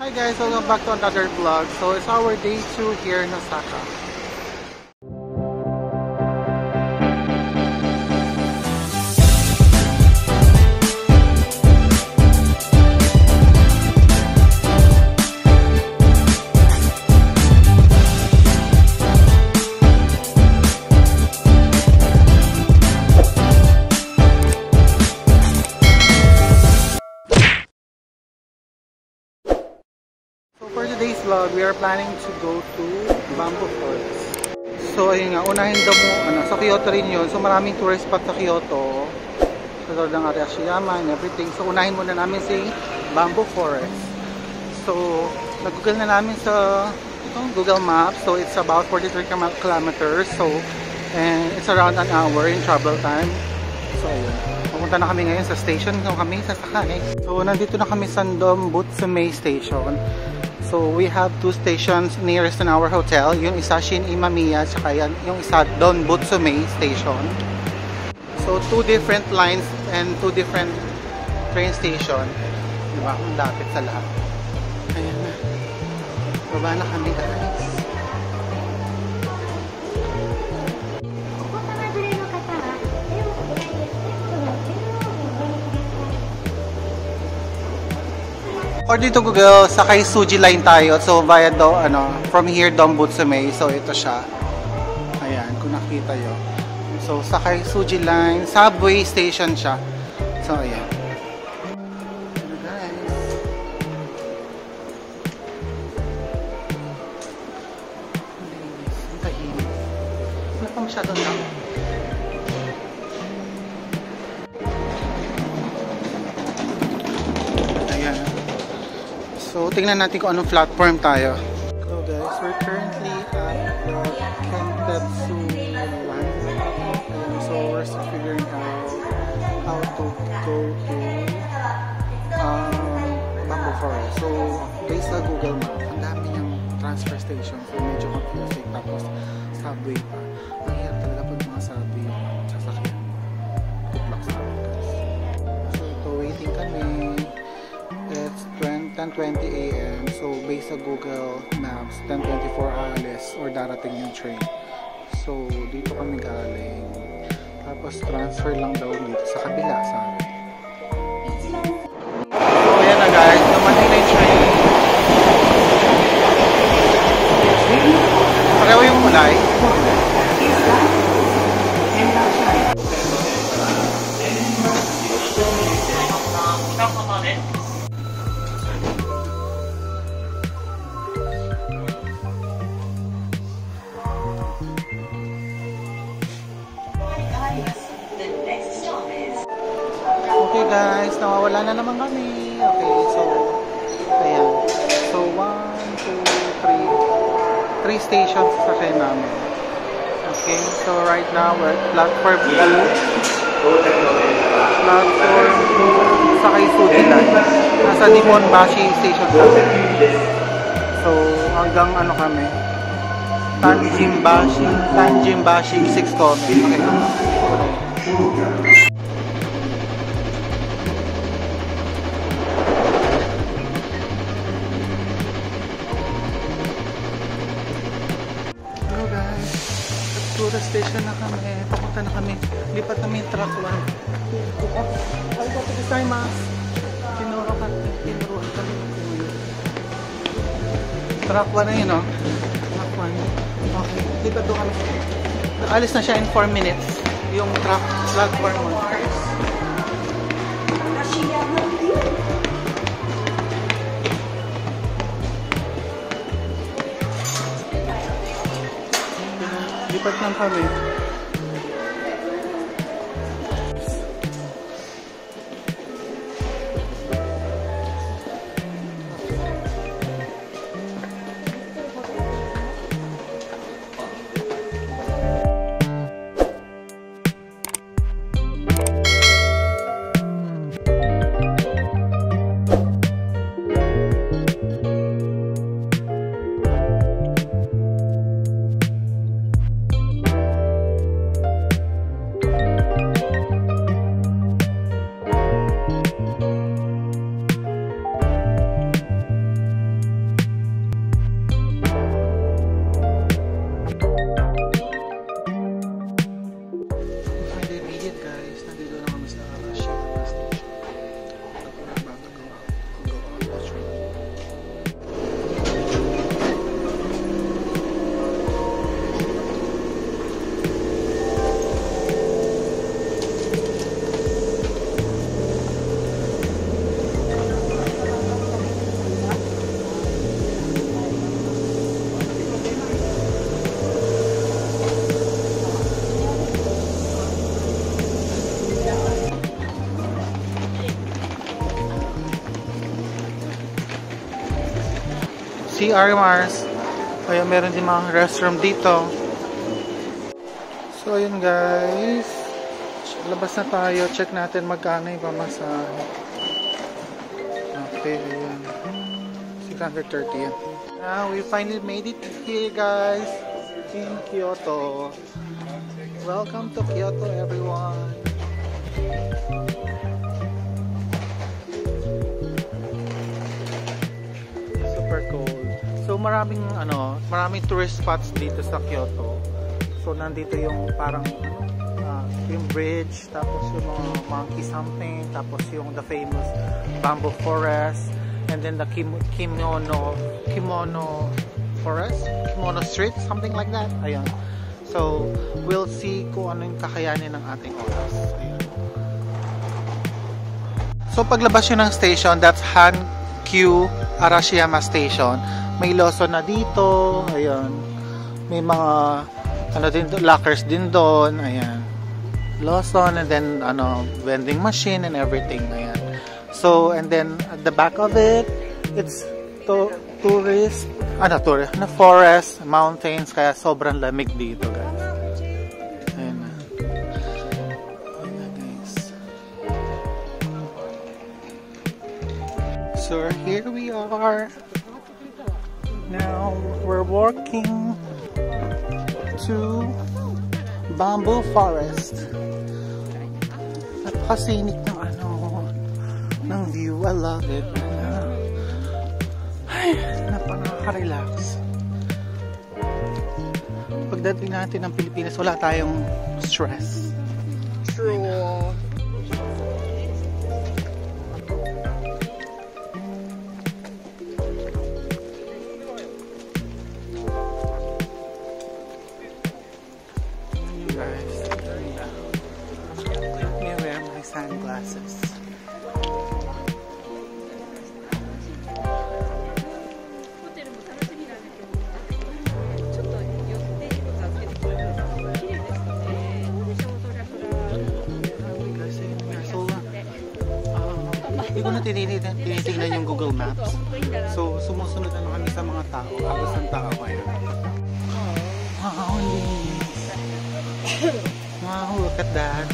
Hi guys, welcome back to another vlog. So it's our day 2 here in Osaka. For today's vlog, we are planning to go to Bamboo Forest. So ayun nga, unahin daw mo, sa Kyoto rin yun. So maraming tourist spot sa Kyoto. Sa loob ng Arashiyama and everything. So unahin muna namin si Bamboo Forest. So nag-google na namin sa Google Maps. So it's about 43 kilometers. So and it's around an hour in travel time. So ayun. Pupunta na kami ngayon sa station. So kami sasakay. So nandito na kami sa Dombutsume Station. So we have 2 stations nearest in our hotel. Yung isa Shin Imamiya, saka yung isa Donbutsume Station. So 2 different lines and 2 different train station. Diba? Ang lapit sa lahat. Ayan na. Baba na kami guys. Or dito Google, sakay Suji line tayo. So via from here Donbutsume. So ito siya. Ayan, kung nakita yo. So sakay Suji line, subway station siya. So ayan. Guys. Ang tahimik. Wala pa masyadong lang. So, tingnan natin kung anong platform tayo. So guys, we're currently at the Kentetsu line. So, we're still figuring out how to go to Bamboo Forest. So, based sa Google Maps, ang dami niyang transfer station. So, medyo confusing. Tapos, subway pa. Ang hirap talaga pag mga subway sasakyan. Good luck sa akin guys. So, ito, waiting kami. It's 10:20 AM. So, based sa Google Maps, 10:24 alis or darating yung train. So, dito kami galing. Tapos, transfer lang daw dito sa kabila, sabi. So, ayan na guys. Dumating na yung train. Pareho yung kulay. Okay guys, nawawala na naman kami. Okay, so ayan. So 1, 2, 3 stations sa kayo namin. Okay, so right now we're at platform 2. Platform 2 sa kay Suji line. Nasa Nihonbashi station kami. So hanggang kami? Tanjimbashi 6 kami. Okay. Tourist station na kami. Papunta na kami. Lipat namin yung truck 1. Arigatou gozaimasu. Tinuruan kami. Truck 1 na yun, no? Truck 1. Okay. Lipat doon kami. Alis na siya in 4 minutes. Yung truck 1. Lipat lang kami. CR Mars. Kaya meron din mga restroom dito. So ayun guys, labas na tayo. Check natin magkano yung pamasahe. Okay, ayan. 630 yan. Now we finally made it here guys in Kyoto. Welcome to Kyoto everyone. Super cold. So maraming tourist spots dito sa Kyoto. So nandito yung parang yung bridge, tapos yung mga monkey something, tapos yung the famous bamboo forest, and then the kimono forest, kimono street, something like that. Ayan. So we'll see kung ano yung kakayanin ng ating oras. Ayan. So paglabas yun ng station, that's Hankyu Arashiyama Station. May Lawson na dito. Ayan. May mga lockers din doon. Ayan. Lawson, and then vending machine and everything. Ayan. So and then at the back of it, it's forest, mountains, kaya sobrang lamig dito guys. Ayan na. Ayan na guys. So here we are. Now we're walking to Bamboo Forest. Napakasinik ng view. I love it. Ay, napaka-relax. Pagdating natin ng Pilipinas, wala tayong stress. True. Sunglasses. Hindi ko na tinitingnan yung Google Maps. So, sumusunod kami sa mga tao. Agos ng tao ngayon. Wow, linis. Wow, look at that.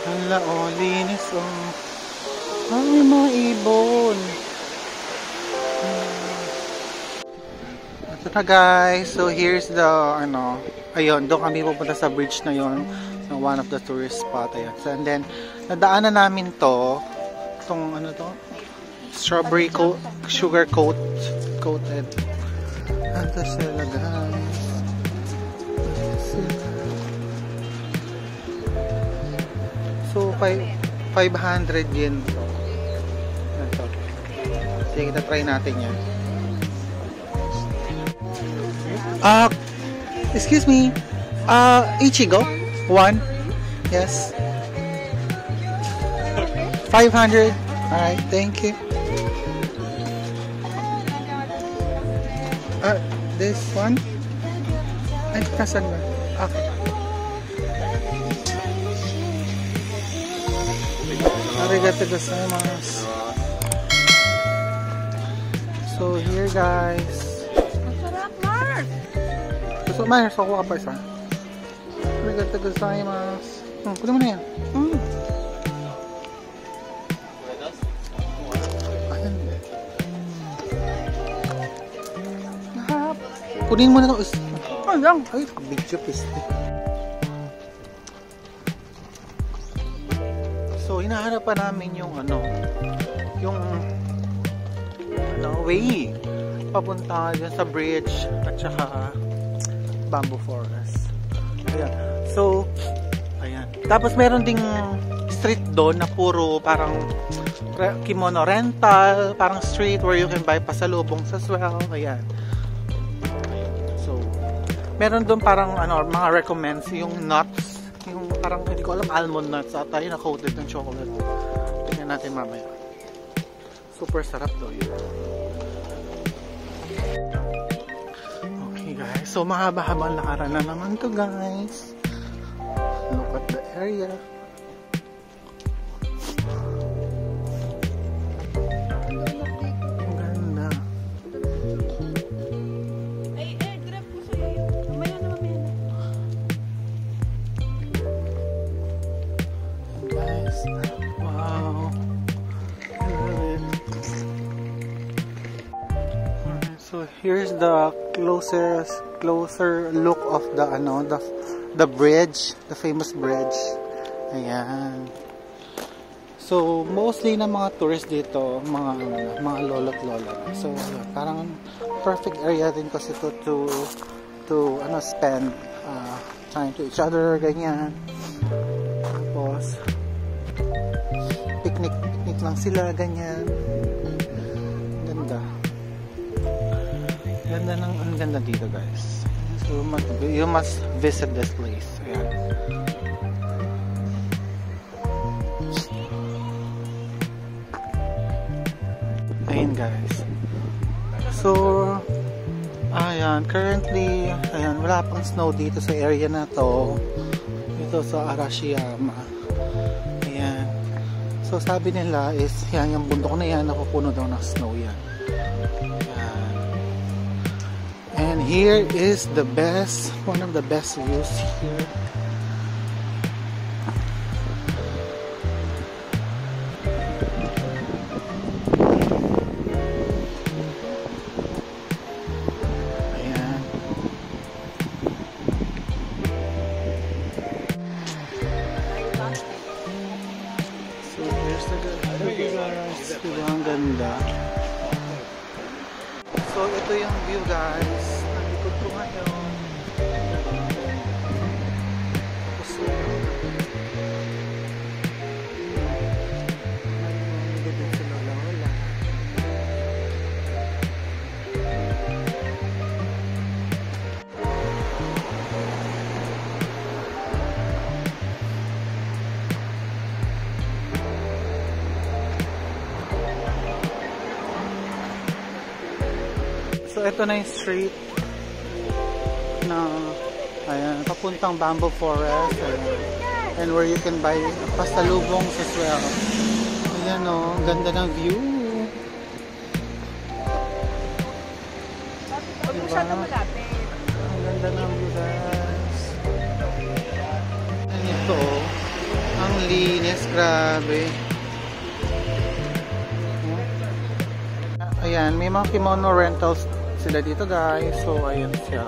Hala, oh, linis, oh. Ay, mga ibon. Ito na guys. So, here's the, ayun, doon kami pupunta sa bridge na yon, one of the tourist spot. Ayun. So, and then, nadaanan namin to, itong, strawberry sugar coated. Ito sila guys. So, 500 yen to. Ito. Sige, try natin yan. Excuse me. Ichigo? One? Yes. 500. Alright, thank you. This one? Ay, kasan ba? Okay. Arigatou gozaimasu. So here guys. Masarap, Mars! Gusto Mars, ako ka pa isa. Arigatou gozaimasu. Kunin mo na yan. Ayan. Kunin mo na ito. Ayan. Ay, video piste. So, hinahanap pa namin yung way papunta dyan sa bridge at saka bamboo forest. Ayan. So, ayan. Tapos meron ding street doon na puro parang kimono rental, parang street where you can buy pasalubong sa swell. Ayan. So, meron doon parang mga recommends yung nuts. Yung parang, hindi ko alam, almond nuts ata yun na coated ng chocolate. Tingnan natin mamaya. Super sarap daw yun. Okay guys, so mahaba-habang lakaran na naman to guys. Look at the area. Ang ganda. So here's the closer look of the bridge, the famous bridge. Ayan. So mostly na mga tourists dito, mga lolo't lola. So parang perfect area din kasi to spend time to each other, ganyan. Tapos picnic lang sila, ganyan. Ang ganda dito, guys. So you must visit this place. Ayan. Ayan, guys. So ayan, currently wala pang snow dito sa area na to, dito sa Arashiyama. Ayan. So sabi nila is yan, yung bundok na yan napupuno daw ng snow yan. And here is one of the best views here. Ayan. So here's the guys. Diba ang ganda? So ito yung view, guys. Nandikot ko ngayon. Tapos nandito si Lola. So ito na yung street na papuntang Bamboo Forest, and where you can buy pasalubongs as well. Ayan o, ganda ng view. Diba? Ang ganda ng view, guys. And ito, ang linis, grabe. Ayan, may mga kimono rentals sila dito, guys. So ayan siya.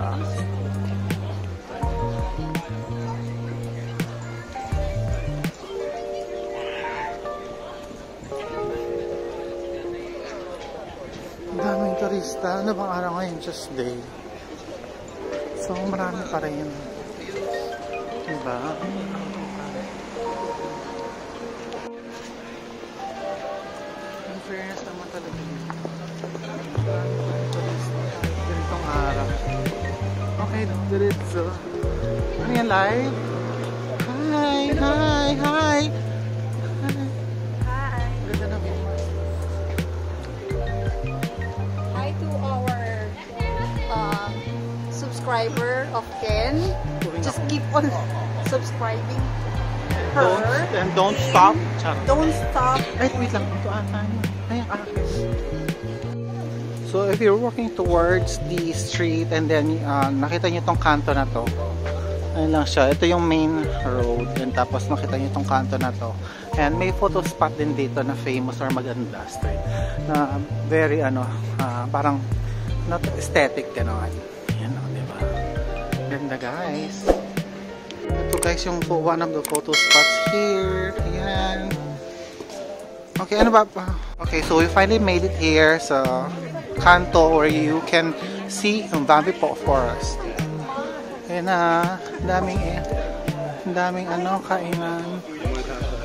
Daming turista. Ano bang araw ngayon? Tuesday. So marami pa rin. Diba? In fairness naman talaga yun. Ganitong araw. Okay, diretso. Ano yan, live? Hi! Hi! Hi! Hi. Ganda na view. Hi to our subscriber of Ken. Just keep on subscribing her. Don't stop. Charot. Don't stop. Ay, wait lang. Ito ata. Ayan, akin. So if you're walking towards the street and then nakita nyo tong kanto na to, ayun lang siya, ito yung main road, and tapos nakita nyo tong kanto na to, and may photo spot din dito na famous or maganda street na very parang not aesthetic gano'n. Ayan o, diba? Ganda, guys. Ito, guys, yung one of the photo spots here. Ayan. Okay, ano ba? Okay, so we finally made it here sa kanto where you can see yung Bamboo Forest. Ayan na, daming kainan.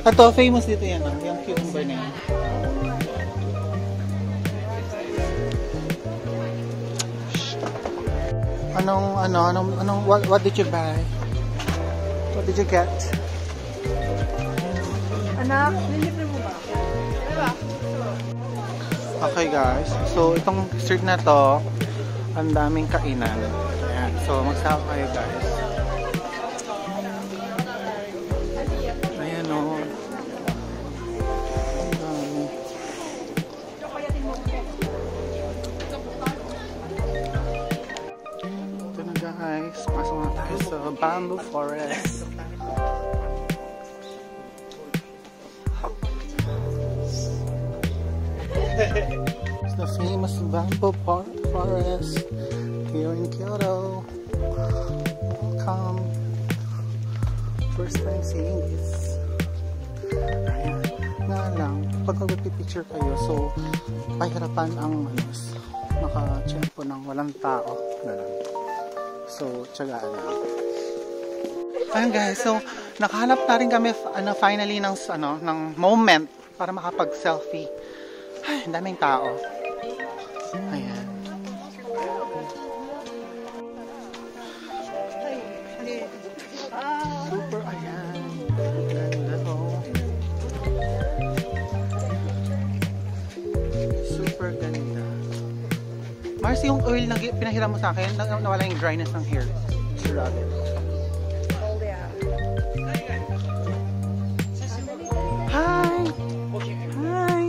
Ito, famous dito yan, yung cucumber na yan. What did you buy? What did you get? Anak, nilibre mo ba? Diba? Okay, guys, so itong street na to, ang daming kainan. Ayan, so magsama kayo, guys. Ayan o. Ito na, guys, pasok na tayo sa Bamboo Forest. It's the famous bamboo forest here in Kyoto. Welcome. First time seeing this. Ayan. Nga lang, pag mag-picture kayo, so pahirapan ang naka-tsempo ng walang tao. Ganun. So, tsagaan lang. Ayan guys, so nakahanap na rin kami finally ng moment para makapag-selfie. Ay, ang daming tao. Ayan. Super, ayan. Ganda to. Super ganda. Mars, yung oil na pinahiram mo sa akin, nawala yung dryness ng hair. Love it. Hi! Hi!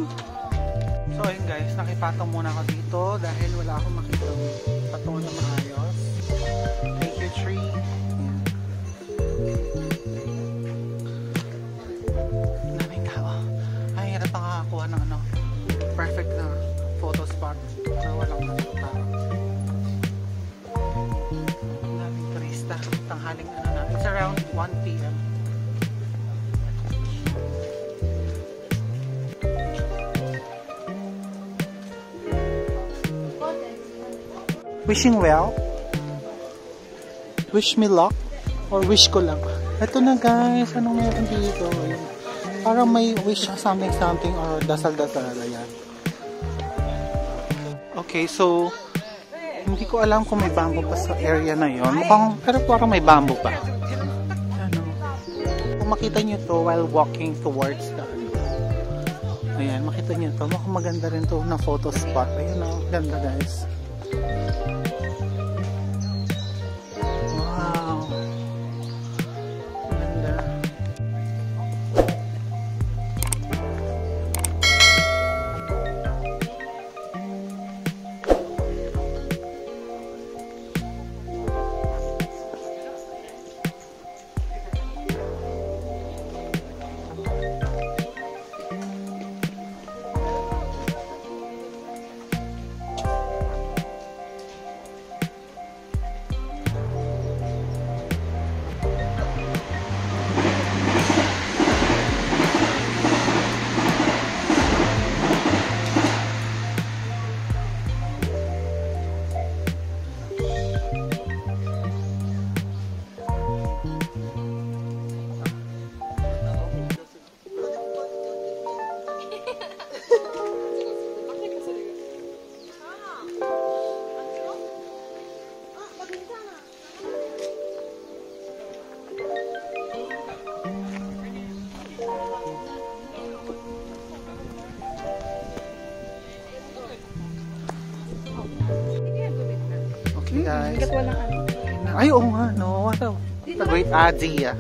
So ayun guys, nakipatong muna ako dito dahil wala akong makita patungo na maayos. Thank you, tree. Daming tao. Ay, hirap makakakuha ng perfect na photo spot na walang tao. Daming turista. Tanghaling na. It's around 1 p.m. Wishing well? Wish me luck? Or wish ko lang? Ito na guys, anong meron dito? Parang may wish something or dasal-dasal. Ayan. Okay, so hindi ko alam kung may bamboo pa sa area na yon. Pero parang may bamboo pa. Ano? Kung makita nyo to while walking towards the ayan, makita nyo to. Mukhang maganda rin to na photo spot. Ayan o, ganda guys. Okay guys. Ay, oo nga, no. What a great idea.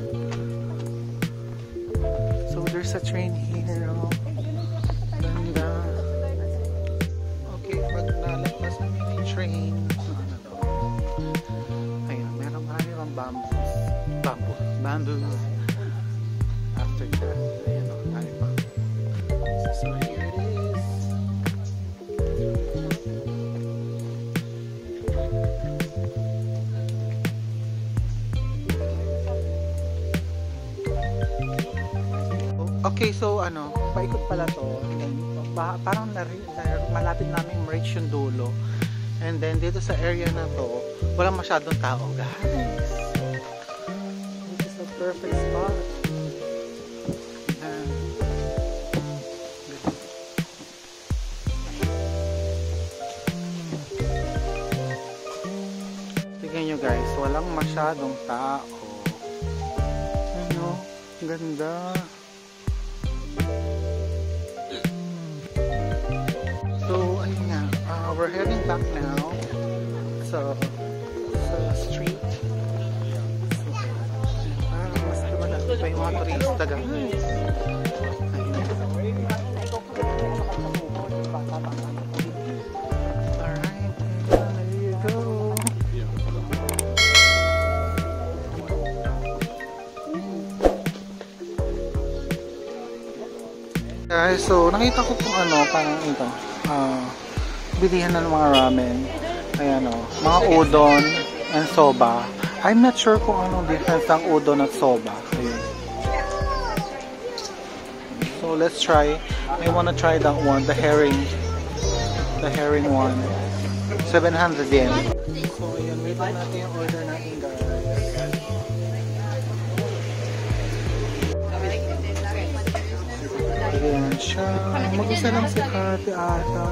So there's a train here. Oh. Ganda. Okay, pag nalagpas namin yung train, ayun, meron mayroong bamboo. After that, ayun, tayo pa. So here it is. Okay, so paikot pala to. Parang malapit namin reach yung dulo. And then dito sa area na to, walang masyadong tao, guys. This is the perfect spot. Tingnan nyo guys, walang masyadong tao. Ano? Ganda. So, ayun nga, we're heading back now sa street. So, mas lumalapit pa yung mga turista guys. Alright, there you go. Guys, so nakita ko kung parang ito. bilihan ng mga ramen. Ayan o, mga udon and soba. I'm not sure kung anong difference ng udon at soba. Ayun. So let's try. I wanna try that one, the herring. The herring one. 700 yen. So ayan, wait lang natin yung order natin guys. Ayan siya. Mag-isa lang si Kati ata.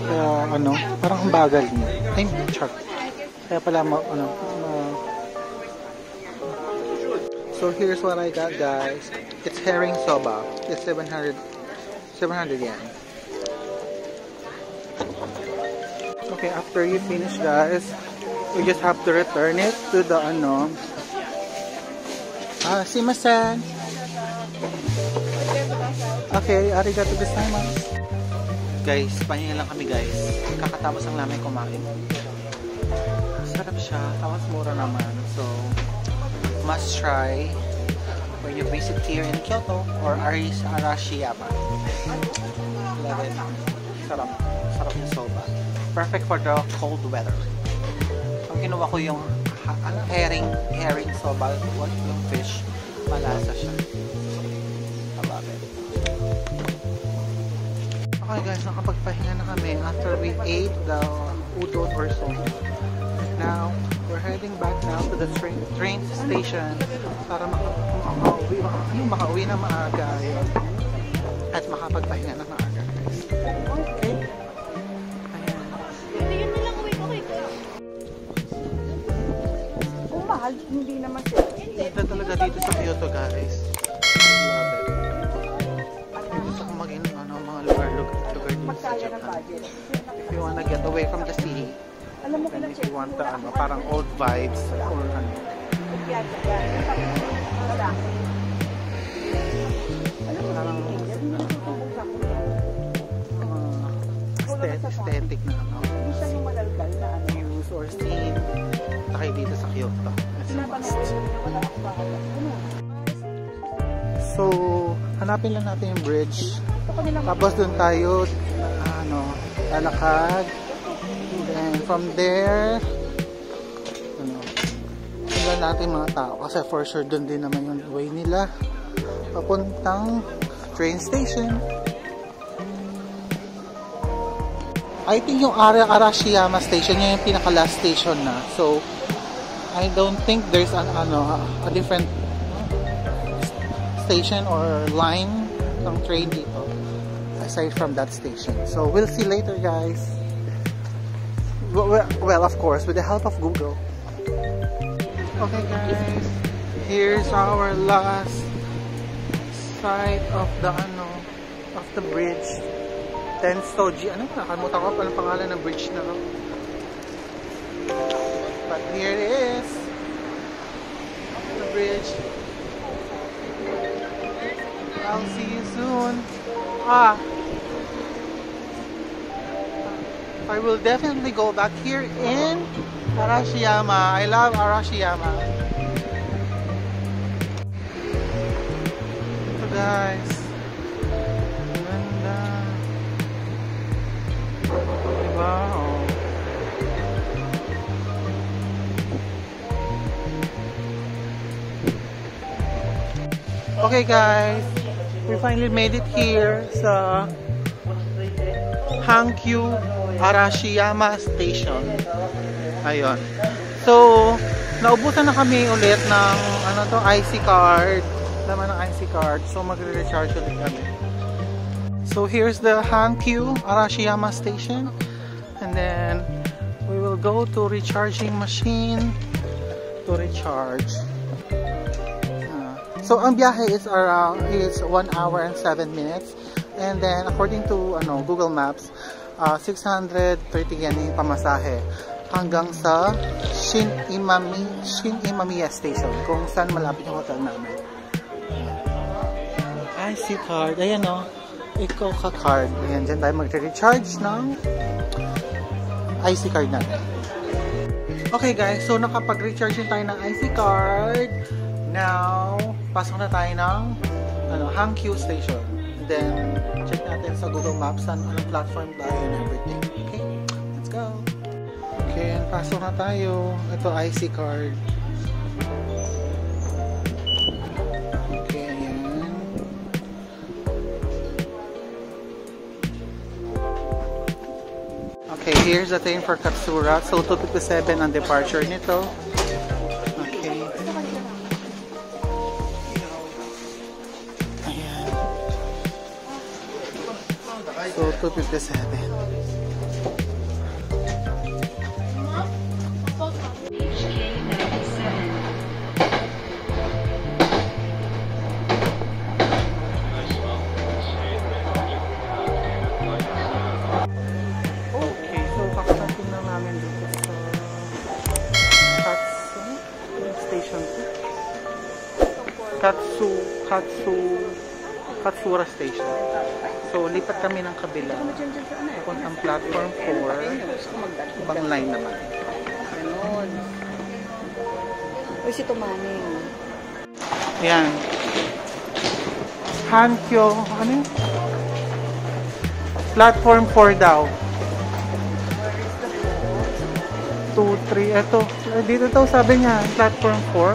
Kaya ano, parang ang bagal niya. Ay, char. Kaya pala So here's what I got guys. It's herring soba. It's 700 yen. Okay, after you finish guys, we just have to return it to the simasen. Okay, arigato gozaimasu. Guys, pahinga lang kami guys. Kakatapos ang namin kumain. Sarap siya, tapos mura naman. So, must try when you visit here in Kyoto or Arashiyama. Love it. Sarap. Sarap yung soba. Perfect for the cold weather. Ang kinuha ko yung herring soba. What yung fish? Malasa siya. I love it. Okay guys, nakapagpahinga na kami after we ate the udon or soba. Now, we're heading back now to the train station para makauwi na maaga yun. At makapagpahinga na maaga. Okay. Ayan. Kung mahal, hindi naman sila. Ito talaga dito sa Kyoto guys. Love it. Gusto kong maging mga lugar dito sa Japan. If you wanna get away from the city, Alam mo and if you want the parang old vibes or aesthetic na views or scene, takay dito sa Kyoto. It's a must. So, hanapin lang natin yung bridge. Tapos dun tayo lalakad. And from there, tingnan natin mga tao kasi for sure doon din naman yung way nila papuntang train station. I think yung Arashiyama station yun yung pinaka last station na. So I don't think there's a different station or line ng train dito aside from that station. So we'll see later guys. Well, of course, with the help of Google. Okay guys, here's our last sight of the bridge. Tensoji. Nakalimutan ko paano pangalan ng bridge na to. But here it is. The bridge. I'll see you soon. I will definitely go back here in Arashiyama. I love Arashiyama. So guys, ganda. Wow. Okay guys, we finally made it here sa Hankyu Arashiyama Station. Ayun. So, naubusan na kami ulit ng IC card. Laman ng IC card. So, magre-recharge ulit kami. So, here's the Hankyu Arashiyama Station. And then, we will go to recharging machine to recharge. So, ang biyahe is around 1 hour and 7 minutes. And then, according to Google Maps, 630 yen yung pamasahe hanggang sa Shin-Imamiya Station kung saan malapit yung hotel namin. IC card, ayan o, Ikoka card. Ayan, dyan tayo mag-recharge ng IC card natin. Okay guys, so nakapag-recharge tayo ng IC card. Now, pasok na tayo ng Hankyu Station. then check natin sa Google Maps anong platform tayo and everything. Okay, let's go. Okay, pasok na tayo. Ito IC card. Okay, ayan. Okay, here's the train for Katsura. So 2:57 ang departure nito. Okay. Ayan. So 2:57. Katsura Station. So, lipat kami ng kabila. Papuntang platform 4. Ibang line naman. Ganon. Uy, si Tumaning. Ayan. Hankyo. Ano yun? Platform 4 daw. 2, 3. Eto. Dito to sabi niya. Platform 4.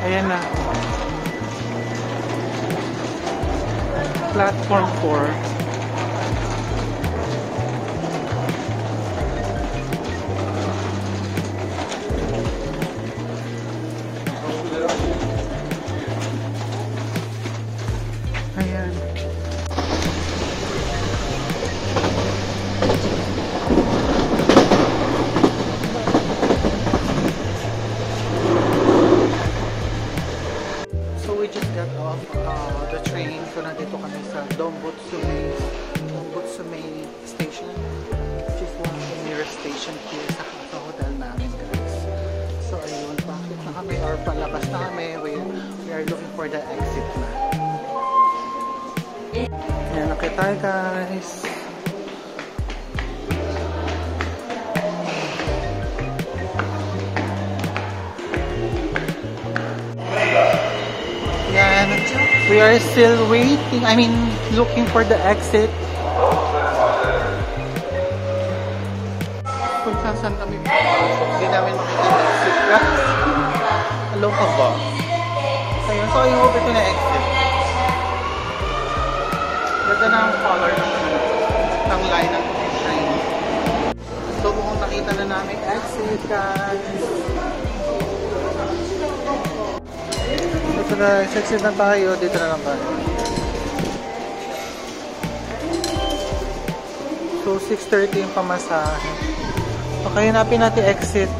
Ayan na. Platform 4. Ayan. We just got off the train. So, nandito kami sa Dombutsume Station, which is one of the nearest station here sa hotel namin, guys. So, ayun, bakit na kami or palabas na kami. We are looking for the exit na. Ayan, okay tayo, guys. We are still waiting, looking for the exit. Kung saan kami papasok, hindi namin makita yung exit. Guys, along ka ba? Ayun, so I hope ito na exit. Ganda na ang color ng line ng train. So kung nakita na namin exit, guys. Ito na, exit na tayo. Dito na lang tayo. So, 6:30 yung pamasahe. Okay, hanapin natin exit.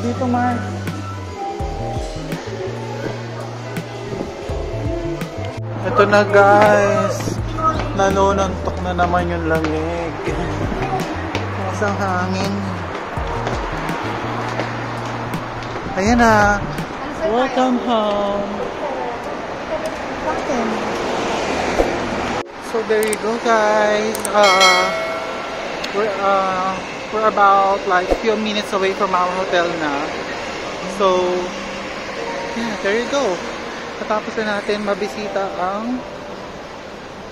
Dito, Mark. Ito na, guys. Nanununtok na naman yung lamig. Masang hangin. Ayan na. Welcome home. So there you go, guys. We're about like few minutes away from our hotel na. So yeah, there you go. Natapos na natin mabisita ang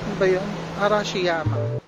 ano ba yun? Arashiyama.